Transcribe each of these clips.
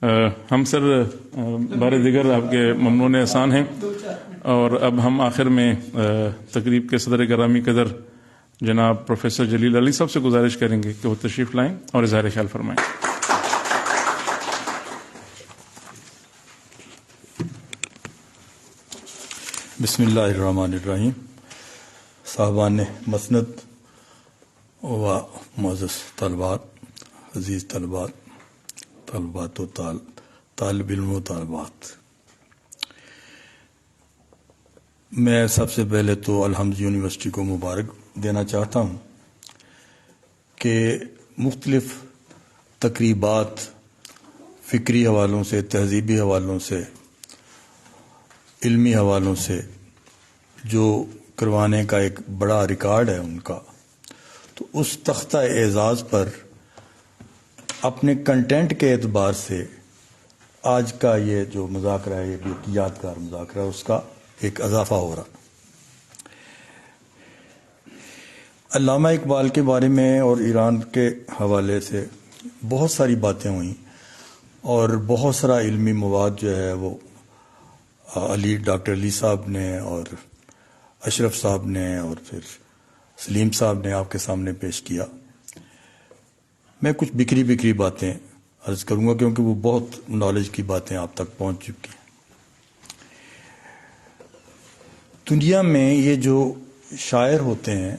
ہم سر بار دیگر آپ کے ممنون احسان ہیں، اور اب ہم آخر میں تقریب کے صدر گرامی قدر جناب پروفیسر جلیل علی صاحب سے گزارش کریں گے کہ وہ تشریف لائیں اور اظہار خیال فرمائیں۔ بسم اللہ الرحمن الرحیم۔ صاحبان مسند و معزز طلبات، عزیز طلبات و طالب علم و طالبات، میں سب سے پہلے تو الحمد یونیورسٹی کو مبارک دینا چاہتا ہوں کہ مختلف تقریبات فکری حوالوں سے، تہذیبی حوالوں سے، علمی حوالوں سے جو کروانے کا ایک بڑا ریکارڈ ہے ان کا، تو اس تختہ اعزاز پر اپنے کنٹینٹ کے اعتبار سے آج کا یہ جو مذاکرہ ہے، یہ بھی ایک یادگار مذاکرہ ہے، اس کا ایک اضافہ ہو رہا۔ علامہ اقبال کے بارے میں اور ایران کے حوالے سے بہت ساری باتیں ہوئیں، اور بہت سارا علمی مواد جو ہے وہ ڈاکٹر علی صاحب نے اور اشرف صاحب نے اور پھر سلیم صاحب نے آپ کے سامنے پیش کیا۔ میں کچھ بکھری باتیں عرض کروں گا کیونکہ وہ بہت نالج کی باتیں آپ تک پہنچ چکی ہیں۔ دنیا میں یہ جو شاعر ہوتے ہیں،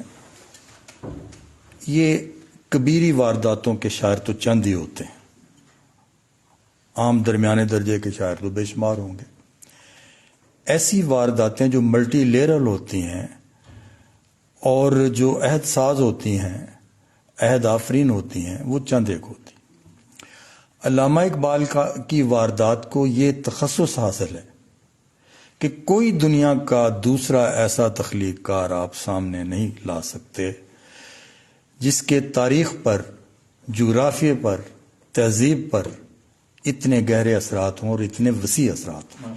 یہ کبیری وارداتوں کے شاعر تو چند ہی ہوتے ہیں، عام درمیانے درجے کے شاعر تو بے شمار ہوں گے۔ ایسی وارداتیں جو ملٹی لیئرل ہوتی ہیں اور جو عہد ساز ہوتی ہیں، عہد آفرین ہوتی ہیں، وہ چند ایک ہوتی ہیں۔ علامہ اقبال کی واردات کو یہ تخصص حاصل ہے کہ کوئی دنیا کا دوسرا ایسا تخلیق کار آپ سامنے نہیں لا سکتے جس کے تاریخ پر، جغرافیے پر، تہذیب پر اتنے گہرے اثرات ہوں اور اتنے وسیع اثرات ہوں۔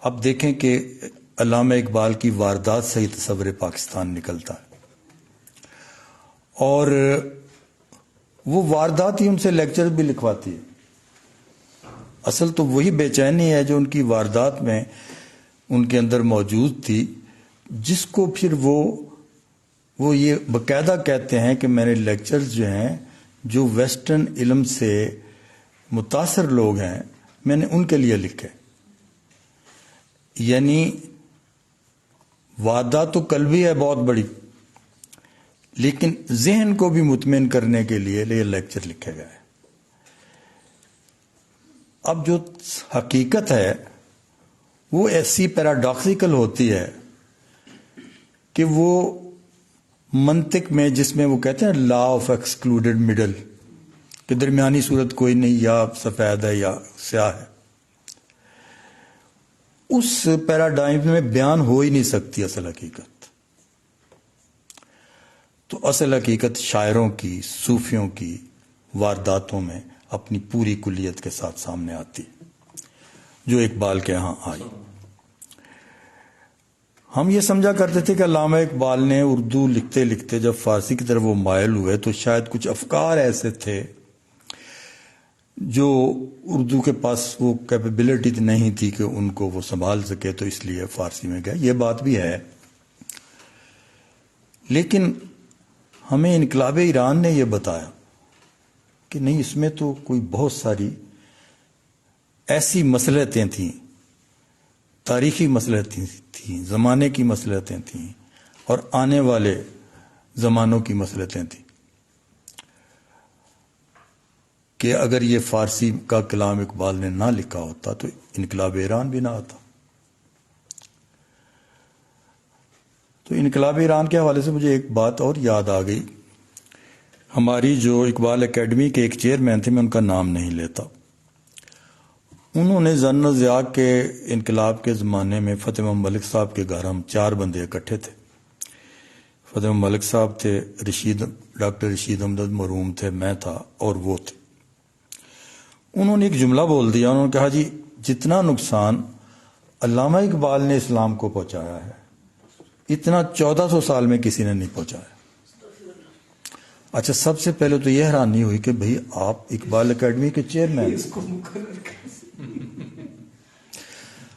اب دیکھیں کہ علامہ اقبال کی واردات سے ہی تصور پاکستان نکلتا ہے، اور وہ واردات ہی ان سے لیکچر بھی لکھواتی ہے۔ اصل تو وہی بے چینی ہے جو ان کی واردات میں ان کے اندر موجود تھی، جس کو پھر وہ یہ باقاعدہ کہتے ہیں کہ میں نے لیکچرز جو ہیں، جو ویسٹرن علم سے متاثر لوگ ہیں، میں نے ان کے لیے لکھے۔ یعنی واردات تو قلبی ہے بہت بڑی، لیکن ذہن کو بھی مطمئن کرنے کے لیے یہ لیکچر لکھے گئے۔ اب جو حقیقت ہے وہ ایسی پیراڈاکسیکل ہوتی ہے کہ وہ منطق میں، جس میں وہ کہتے ہیں لا آف ایکسکلوڈڈ مڈل، کہ درمیانی صورت کوئی نہیں، یا سفید ہے یا سیاہ ہے، اس پیراڈائم میں بیان ہو ہی نہیں سکتی اصل حقیقت۔ تو اصل حقیقت شاعروں کی، صوفیوں کی وارداتوں میں اپنی پوری کلیت کے ساتھ سامنے آتی، جو اقبال کے ہاں آئی۔ ہم یہ سمجھا کرتے تھے کہ علامہ اقبال نے اردو لکھتے لکھتے جب فارسی کی طرف وہ مائل ہوئے تو شاید کچھ افکار ایسے تھے جو اردو کے پاس وہ کیپیبلٹی نہیں تھی کہ ان کو وہ سنبھال سکے، تو اس لیے فارسی میں گئے۔ یہ بات بھی ہے، لیکن ہمیں انقلاب ایران نے یہ بتایا کہ نہیں، اس میں تو کوئی بہت ساری ایسی مصلحتیں تھیں، تاریخی مصلحتیں تھیں، زمانے کی مصلحتیں تھیں، اور آنے والے زمانوں کی مصلحتیں تھیں، کہ اگر یہ فارسی کا کلام اقبال نے نہ لکھا ہوتا تو انقلاب ایران بھی نہ آتا۔ تو انقلاب ایران کے حوالے سے مجھے ایک بات اور یاد آ گئی۔ ہماری جو اقبال اکیڈمی کے ایک چیئرمین تھے، میں ان کا نام نہیں لیتا، انہوں نے ظن و ضیاء کے انقلاب کے زمانے میں فتح محمد ملک صاحب کے گھر ہم 4 بندے اکٹھے تھے۔ فتح محمد ملک صاحب تھے، ڈاکٹر رشید احمد مرحوم تھے، میں تھا، اور وہ تھے۔ انہوں نے ایک جملہ بول دیا، انہوں نے کہا جی جتنا نقصان علامہ اقبال نے اسلام کو پہنچایا ہے، اتنا 1400 سال میں کسی نے نہیں پہنچایا۔ اچھا، سب سے پہلے تو یہ حیرانی ہوئی کہ بھئی آپ اقبال اکیڈمی کے چیئرمین.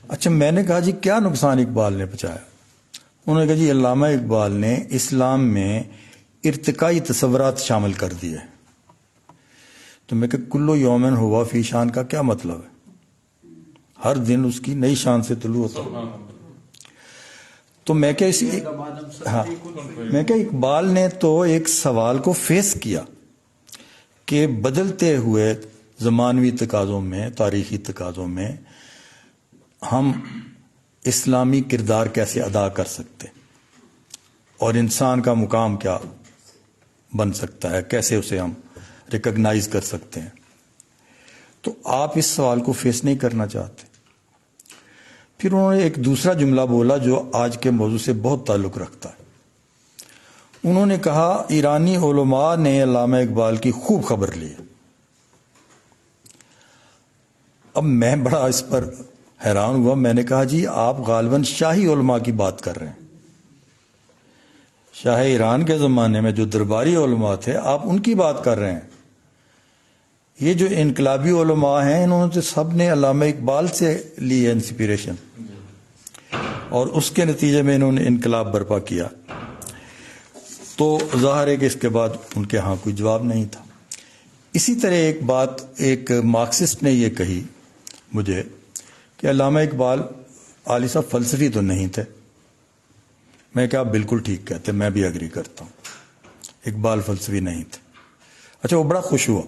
اچھا، میں نے کہا جی کیا نقصان اقبال نے پہنچایا؟ انہوں نے کہا جی علامہ اقبال نے اسلام میں ارتقائی تصورات شامل کر دیے. تو میں کہ کلو یومن ہوا فی شان کا کیا مطلب ہے؟ ہر دن اس کی نئی شان سے طلوع ہوتا ہے. تو میں کہ اقبال نے تو ایک سوال کو فیس کیا کہ بدلتے ہوئے زمانوی تقاضوں میں، تاریخی تقاضوں میں ہم اسلامی کردار کیسے ادا کر سکتے اور انسان کا مقام کیا بن سکتا ہے، کیسے اسے ہم ریکگنائز کر سکتے ہیں. تو آپ اس سوال کو فیس نہیں کرنا چاہتے. پھر انہوں نے ایک دوسرا جملہ بولا جو آج کے موضوع سے بہت تعلق رکھتا ہے. انہوں نے کہا ایرانی علماء نے علامہ اقبال کی خوب خبر لی. اب میں بڑا اس پر حیران ہوا. میں نے کہا جی آپ غالباً شاہی علماء کی بات کر رہے ہیں. شاہ ایران کے زمانے میں جو درباری علماء تھے آپ ان کی بات کر رہے ہیں. یہ جو انقلابی علماء ہیں انہوں نے تو سب نے علامہ اقبال سے لی ہے انسپریشن، اور اس کے نتیجے میں انہوں نے انقلاب برپا کیا. تو ظاہر ہے کہ اس کے بعد ان کے ہاں کوئی جواب نہیں تھا. اسی طرح ایک بات ایک مارکسسٹ نے یہ کہی مجھے کہ علامہ اقبال عالی صاحب فلسفی تو نہیں تھے. میں کہا بالکل ٹھیک کہتے، میں بھی اگری کرتا ہوں، اقبال فلسفی نہیں تھے. اچھا، وہ بڑا خوش ہوا.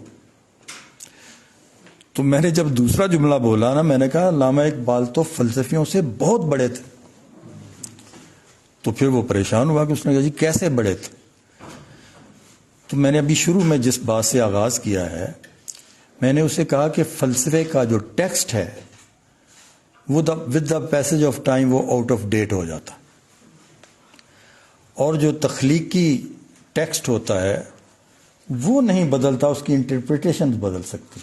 تو میں نے جب دوسرا جملہ بولا نا، میں نے کہا علامہ اقبال تو فلسفیوں سے بہت بڑے تھے. تو پھر وہ پریشان ہوا کہ اس نے کہا جی کیسے بڑے تھے؟ تو میں نے ابھی شروع میں جس بات سے آغاز کیا ہے، میں نے اسے کہا کہ فلسفے کا جو ٹیکسٹ ہے وہ with the passage of time وہ آؤٹ آف ڈیٹ ہو جاتا، اور جو تخلیقی ٹیکسٹ ہوتا ہے وہ نہیں بدلتا، اس کی انٹرپریٹیشن بدل سکتی.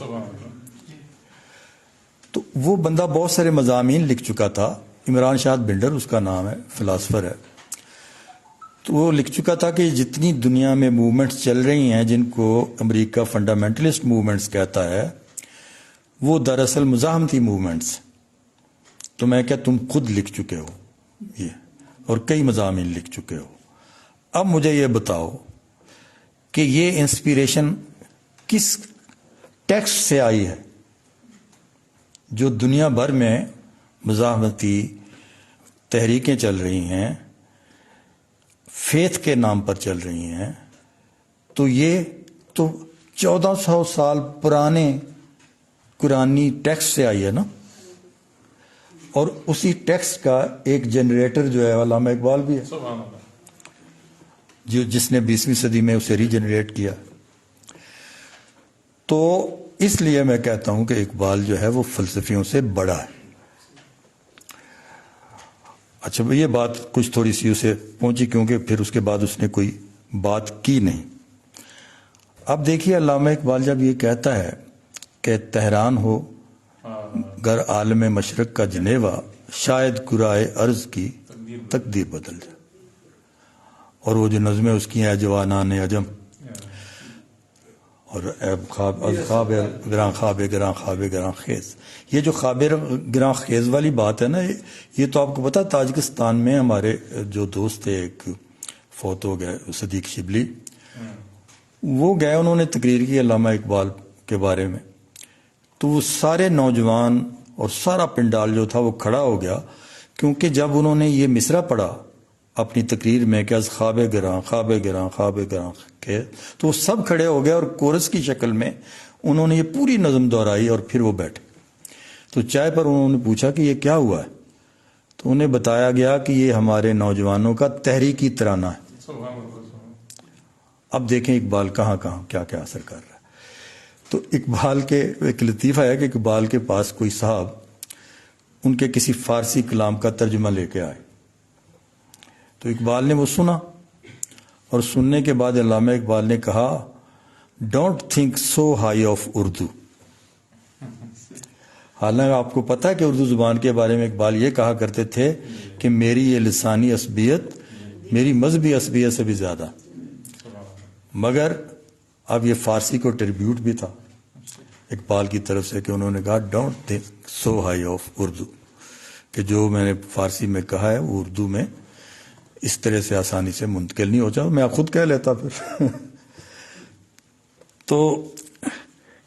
تو وہ بندہ بہت سارے مضامین لکھ چکا تھا. عمران شاہ بنڈر اس کا نام ہے، فلاسفر ہے. تو وہ لکھ چکا تھا کہ جتنی دنیا میں موومنٹس چل رہی ہیں جن کو امریکہ فنڈامنٹلسٹ موومنٹس کہتا ہے، وہ دراصل مزاحمتی موومنٹس. تو میں کیا تم خود لکھ چکے ہو یہ، اور کئی مضامین لکھ چکے ہو. اب مجھے یہ بتاؤ کہ یہ انسپیریشن کس ٹیکسٹ سے آئی ہے جو دنیا بھر میں مزاحمتی تحریکیں چل رہی ہیں، فیتھ کے نام پر چل رہی ہیں. تو یہ تو 1400 سال پرانے قرآنی ٹیکسٹ سے آئی ہے نا. اور اسی ٹیکسٹ کا ایک جنریٹر جو ہے علامہ اقبال بھی ہے، جس نے 20ویں صدی میں اسے ری جنریٹ کیا. تو اس لیے میں کہتا ہوں کہ اقبال جو ہے وہ فلسفیوں سے بڑا ہے. اچھا، یہ بات کچھ تھوڑی سی اسے پہنچی کیونکہ پھر اس کے بعد اس نے کوئی بات کی نہیں. اب دیکھیے علامہ اقبال جب یہ کہتا ہے کہ تہران ہو گر عالم مشرق کا جنیوا، شاید قرائے ارض کی تقدیر بدل جائے. اور وہ جو نظمیں اس کی ہیں جوانان عجم اور خواب گراں خواب گراں خواب گراں خیز، یہ جو خواب گراں خیز والی بات ہے نا، یہ تو آپ کو پتا تاجکستان میں ہمارے جو دوست تھے ایک فوت ہو گئے صدیق شبلی، وہ گئے، انہوں نے تقریر کی علامہ اقبال کے بارے میں. تو وہ سارے نوجوان اور سارا پنڈال جو تھا وہ کھڑا ہو گیا، کیونکہ جب انہوں نے یہ مصرع پڑھا اپنی تقریر میں کہ از خواب گراں خواب گراں خواب گراں کے، تو وہ سب کھڑے ہو گئے اور کورس کی شکل میں انہوں نے یہ پوری نظم دہرائی اور پھر وہ بیٹھے. تو چائے پر انہوں نے پوچھا کہ یہ کیا ہوا ہے، تو انہیں بتایا گیا کہ یہ ہمارے نوجوانوں کا تحریکی ترانہ ہے. اب دیکھیں اقبال کہاں کہاں کیا کیا اثر کر رہا ہے. تو اقبال کے ایک لطیفہ ہے کہ اقبال کے پاس کوئی صاحب ان کے کسی فارسی کلام کا ترجمہ لے کے آئے. تو اقبال نے وہ سنا، اور سننے کے بعد علامہ اقبال نے کہا don't think so high of Urdu. حالانکہ آپ کو پتہ ہے کہ اردو زبان کے بارے میں اقبال یہ کہا کرتے تھے کہ میری یہ لسانی عصبیت میری مذہبی عصبیت سے بھی زیادہ. مگر اب یہ فارسی کو ٹریبیوٹ بھی تھا اقبال کی طرف سے کہ انہوں نے کہا don't think so high of Urdu, کہ جو میں نے فارسی میں کہا ہے وہ اردو میں اس طرح سے آسانی سے منتقل نہیں ہو جاتا، میں خود کہہ لیتا پھر تو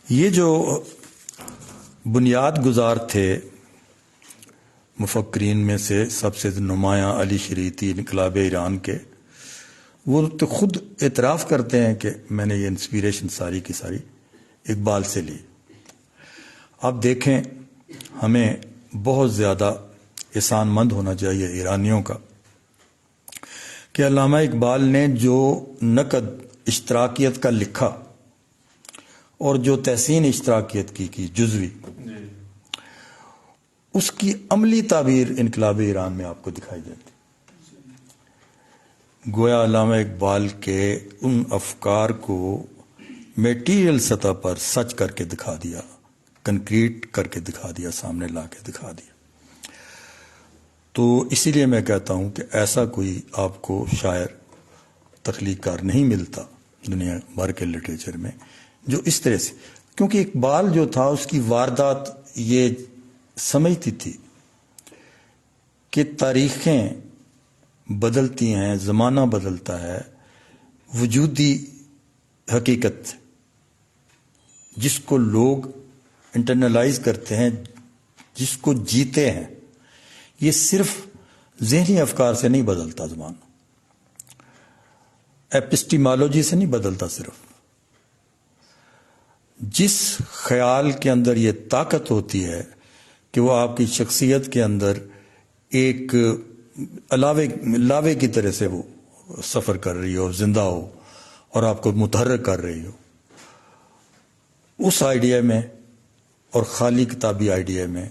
یہ جو بنیاد گزار تھے مفکرین میں سے سب سے نمایاں علی شریعتی انقلاب ایران کے، وہ تو خود اعتراف کرتے ہیں کہ میں نے یہ انسپیریشن ساری کی ساری اقبال سے لی۔ اب دیکھیں ہمیں بہت زیادہ احسان مند ہونا چاہیے ایرانیوں کا کہ علامہ اقبال نے جو نقد اشتراکیت کا لکھا اور جو تحسین اشتراکیت کی جزوی، اس کی عملی تعبیر انقلاب ایران میں آپ کو دکھائی دیتی۔ گویا علامہ اقبال کے ان افکار کو میٹیریل سطح پر سچ کر کے دکھا دیا، کنکریٹ کر کے دکھا دیا، سامنے لا کے دکھا دیا۔ تو اسی لیے میں کہتا ہوں کہ ایسا کوئی آپ کو شاعر تخلیق کار نہیں ملتا دنیا بھر کے لٹریچر میں جو اس طرح سے، کیونکہ اقبال جو تھا اس کی واردات یہ سمجھتی تھی کہ تاریخیں بدلتی ہیں، زمانہ بدلتا ہے، وجودی حقیقت جس کو لوگ انٹرنلائز کرتے ہیں، جس کو جیتے ہیں، یہ صرف ذہنی افکار سے نہیں بدلتا، زمانہ ایپسٹیمالوجی سے نہیں بدلتا، صرف جس خیال کے اندر یہ طاقت ہوتی ہے کہ وہ آپ کی شخصیت کے اندر ایک لاوے کی طرح سے وہ سفر کر رہی ہو، زندہ ہو اور آپ کو متحرک کر رہی ہو، اس آئیڈیا میں اور خالی کتابی آئیڈیا میں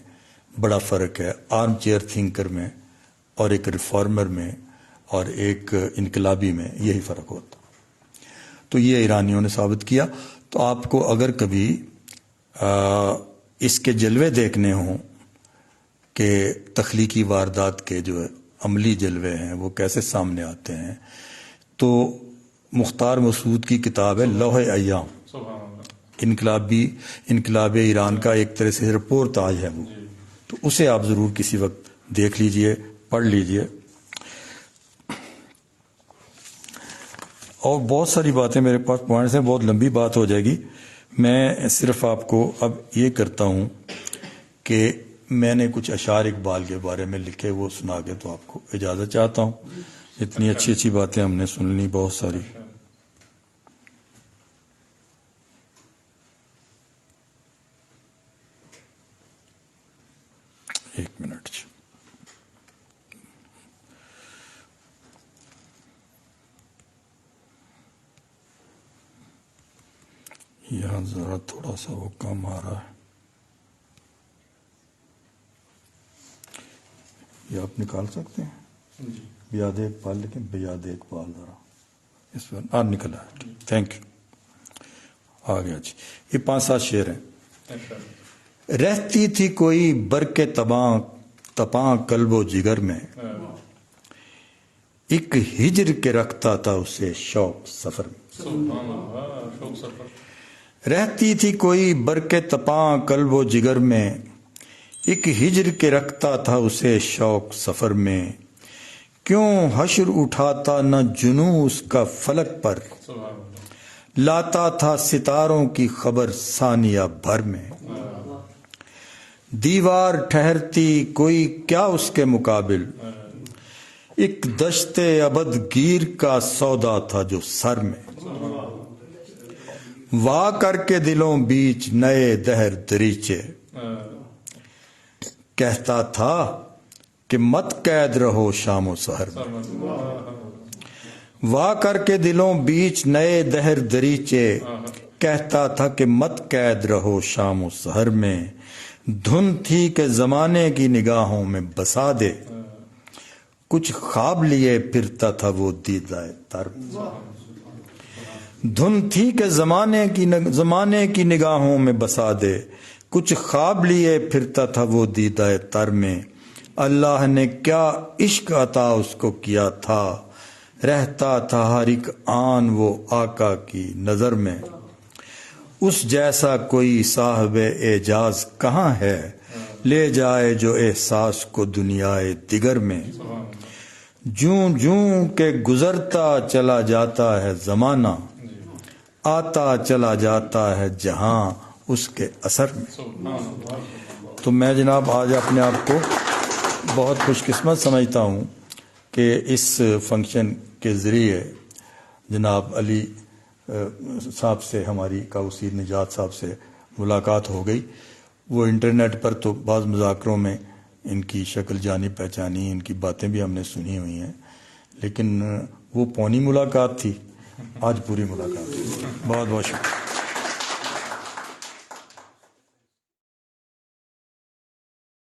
بڑا فرق ہے، آرم چیئر تھنکر میں اور ایک ریفارمر میں اور ایک انقلابی میں یہی فرق ہوتا۔ تو یہ ایرانیوں نے ثابت کیا۔ تو آپ کو اگر کبھی اس کے جلوے دیکھنے ہوں کہ تخلیقی واردات کے جو عملی جلوے ہیں وہ کیسے سامنے آتے ہیں، تو مختار مسعود کی کتاب ہے لوح ایام، انقلاب ایران کا ایک طرح سے رپورٹ تاج ہے وہ، تو اسے آپ ضرور کسی وقت دیکھ لیجئے، پڑھ لیجئے۔ اور بہت ساری باتیں میرے پاس پوائنٹس ہیں، بہت لمبی بات ہو جائے گی، میں صرف آپ کو اب یہ کرتا ہوں کہ میں نے کچھ اشعار اقبال کے بارے میں لکھے، وہ سنا کے تو آپ کو اجازت چاہتا ہوں۔ اتنی اچھی اچھی باتیں ہم نے سن لی، بہت ساری۔ ایک منٹ، یہاں ذرا تھوڑا سا وہ کم آ رہا ہے، یہ آپ نکال سکتے ہیں؟ بیاد اقبال لیکن بیاد اقبال ذرا اس پر نکل آیا، تھینک یو، آ گیا جی۔ یہ 5-7 شعر ہیں۔ رہتی تھی کوئی برق تپاں قلب و جگر میں، ایک ہجر کے رکھتا تھا اسے شوق سفر میں۔ رہتی تھی کوئی برق تپاں قلب و جگر میں، ایک ہجر کے رکھتا تھا اسے شوق سفر میں، کیوں حشر اٹھاتا نہ جنوں اس کا فلک پر، لاتا تھا ستاروں کی خبر ثانیہ بھر میں، دیوار ٹھہرتی کوئی کیا اس کے مقابل، ایک دشت ابد گیر کا سودا تھا جو سر میں، وا کر کے دلوں بیچ نئے دہر دریچے، کہتا تھا کہ مت قید رہو شام و سحر میں، وا کر کے دلوں بیچ نئے دہر دریچے، کہتا تھا کہ مت قید رہو شام و سحر میں، دھن تھی کہ زمانے کی نگاہوں میں بسا دے، کچھ خواب لیے پھرتا تھا وہ دیدہ تر میں، دھن تھی کہ زمانے کی نگاہوں میں بسا دے، کچھ خواب لیے پھرتا تھا وہ دیدہ تر میں، اللہ نے کیا عشق عطا اس کو کیا تھا، رہتا تھا ہر ایک آن وہ آقا کی نظر میں، اس جیسا کوئی صاحب اعجاز کہاں ہے، لے جائے جو احساس کو دنیائے دیگر میں۔ جوں جوں کہ گزرتا چلا جاتا ہے زمانہ، آتا چلا جاتا ہے جہاں اس کے اثر میں۔ تو میں جناب آج اپنے آپ کو بہت خوش قسمت سمجھتا ہوں کہ اس فنکشن کے ذریعے جناب علی صاحب سے، ہماری کاؤسیر نجات صاحب سے ملاقات ہو گئی۔ وہ انٹرنیٹ پر تو بعض مذاکروں میں ان کی شکل جانی پہچانی، ان کی باتیں بھی ہم نے سنی ہوئی ہیں، لیکن وہ پونی ملاقات تھی، آج پوری ملاقات۔ بہت بہت شکریہ۔